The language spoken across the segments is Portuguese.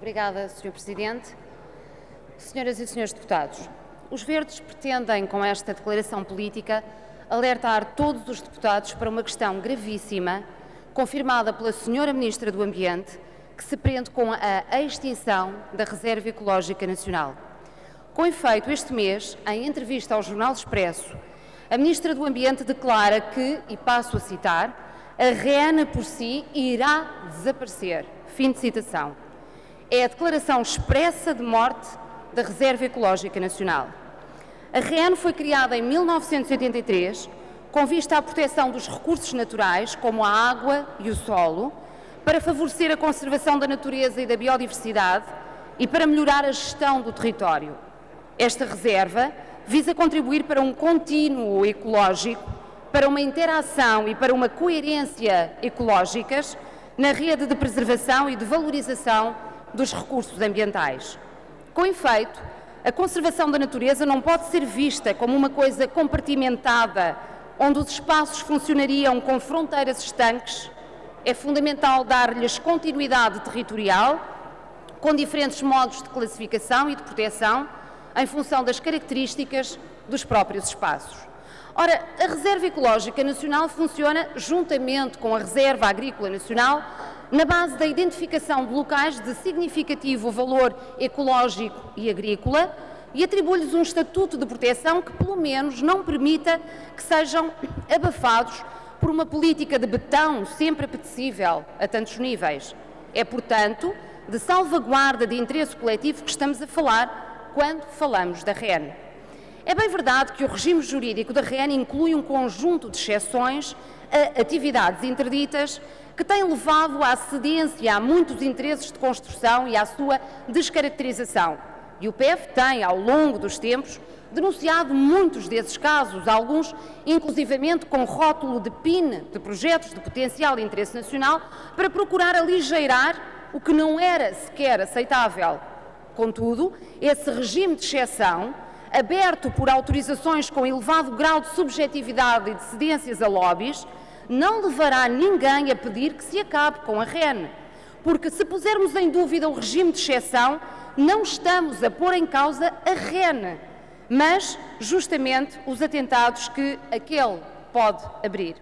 Obrigada, Sr. Presidente. Senhoras e senhores deputados, os Verdes pretendem, com esta declaração política, alertar todos os deputados para uma questão gravíssima, confirmada pela Sra. Ministra do Ambiente, que se prende com a extinção da Reserva Ecológica Nacional. Com efeito, este mês, em entrevista ao Jornal Expresso, a Ministra do Ambiente declara que, e passo a citar, a REN por si irá desaparecer. Fim de citação. É a declaração expressa de morte da Reserva Ecológica Nacional. A REN foi criada em 1983 com vista à proteção dos recursos naturais, como a água e o solo, para favorecer a conservação da natureza e da biodiversidade e para melhorar a gestão do território. Esta reserva visa contribuir para um contínuo ecológico, para uma interação e para uma coerência ecológicas na rede de preservação e de valorização dos recursos ambientais. Com efeito, a conservação da natureza não pode ser vista como uma coisa compartimentada, onde os espaços funcionariam com fronteiras estanques. É fundamental dar-lhes continuidade territorial, com diferentes modos de classificação e de proteção, em função das características dos próprios espaços. Ora, a Reserva Ecológica Nacional funciona juntamente com a Reserva Agrícola Nacional na base da identificação de locais de significativo valor ecológico e agrícola e atribui-lhes um estatuto de proteção que, pelo menos, não permita que sejam abafados por uma política de betão sempre apetecível a tantos níveis. É, portanto, de salvaguarda de interesse coletivo que estamos a falar quando falamos da REN. É bem verdade que o regime jurídico da REN inclui um conjunto de exceções a atividades interditas que têm levado à cedência a muitos interesses de construção e à sua descaracterização. E o PEV tem, ao longo dos tempos, denunciado muitos desses casos, alguns inclusivamente com rótulo de PIN, de projetos de potencial interesse nacional, para procurar aligeirar o que não era sequer aceitável. Contudo, esse regime de exceção, aberto por autorizações com elevado grau de subjetividade e de cedências a lobbies, não levará ninguém a pedir que se acabe com a REN, porque se pusermos em dúvida o regime de exceção, não estamos a pôr em causa a REN, mas justamente os atentados que aquele pode abrir.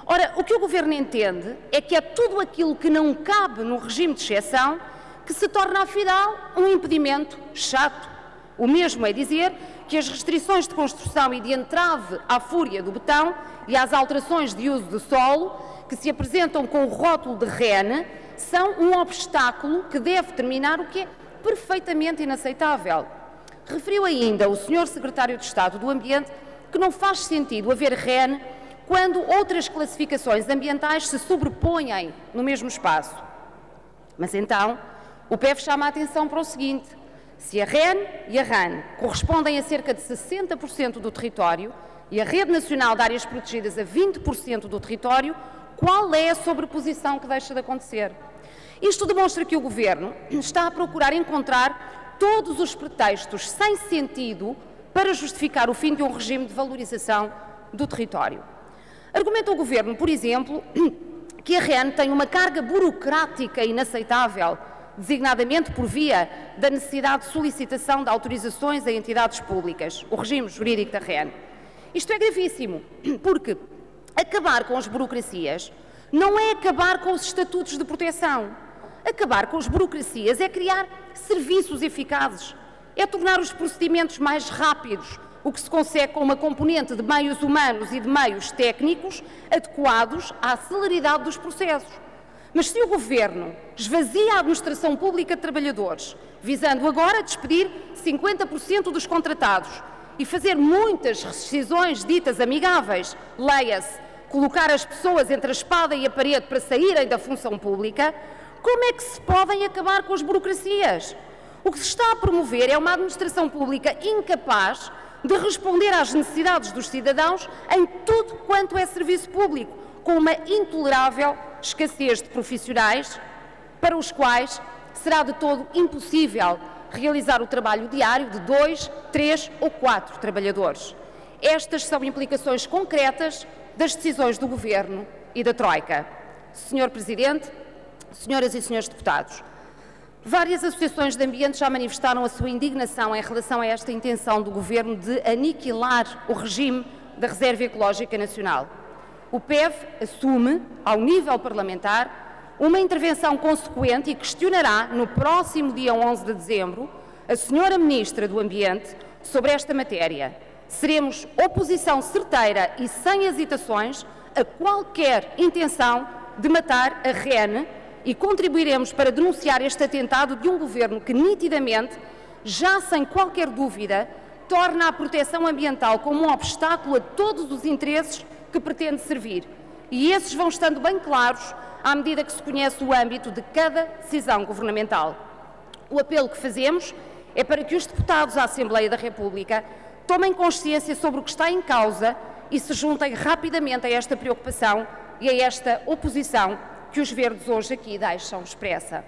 Ora, o que o Governo entende é que é tudo aquilo que não cabe no regime de exceção que se torna, afinal, um impedimento chato. O mesmo é dizer que as restrições de construção e de entrave à fúria do betão e às alterações de uso do solo, que se apresentam com o rótulo de REN, são um obstáculo que deve terminar, o que é perfeitamente inaceitável. Referiu ainda o Sr. Secretário de Estado do Ambiente que não faz sentido haver REN quando outras classificações ambientais se sobrepõem no mesmo espaço. Mas então, o PEV chama a atenção para o seguinte: se a REN e a RAN correspondem a cerca de 60% do território e a Rede Nacional de Áreas Protegidas a 20% do território, qual é a sobreposição que deixa de acontecer? Isto demonstra que o Governo está a procurar encontrar todos os pretextos sem sentido para justificar o fim de um regime de valorização do território. Argumenta o Governo, por exemplo, que a REN tem uma carga burocrática inaceitável, designadamente por via da necessidade de solicitação de autorizações a entidades públicas, o regime jurídico da REN. Isto é gravíssimo, porque acabar com as burocracias não é acabar com os estatutos de proteção. Acabar com as burocracias é criar serviços eficazes, é tornar os procedimentos mais rápidos, o que se consegue com uma componente de meios humanos e de meios técnicos adequados à celeridade dos processos. Mas se o Governo esvazia a administração pública de trabalhadores, visando agora despedir 50% dos contratados e fazer muitas rescisões ditas amigáveis, leia-se, colocar as pessoas entre a espada e a parede para saírem da função pública, como é que se podem acabar com as burocracias? O que se está a promover é uma administração pública incapaz de responder às necessidades dos cidadãos em tudo quanto é serviço público, com uma intolerável escassez de profissionais para os quais será de todo impossível realizar o trabalho diário de 2, 3 ou 4 trabalhadores. Estas são implicações concretas das decisões do Governo e da Troika. Senhor Presidente, senhoras e senhores deputados, Várias associações de ambiente já manifestaram a sua indignação em relação a esta intenção do Governo de aniquilar o regime da Reserva Ecológica Nacional. O PEV assume, ao nível parlamentar, uma intervenção consequente e questionará, no próximo dia 11 de dezembro, a Sra. Ministra do Ambiente sobre esta matéria. Seremos oposição certeira e sem hesitações a qualquer intenção de matar a REN e contribuiremos para denunciar este atentado de um Governo que, nitidamente, já sem qualquer dúvida, torna a proteção ambiental como um obstáculo a todos os interesses que pretende servir. E esses vão estando bem claros à medida que se conhece o âmbito de cada decisão governamental. O apelo que fazemos é para que os deputados à Assembleia da República tomem consciência sobre o que está em causa e se juntem rapidamente a esta preocupação e a esta oposição que os verdes hoje aqui deixam expressa.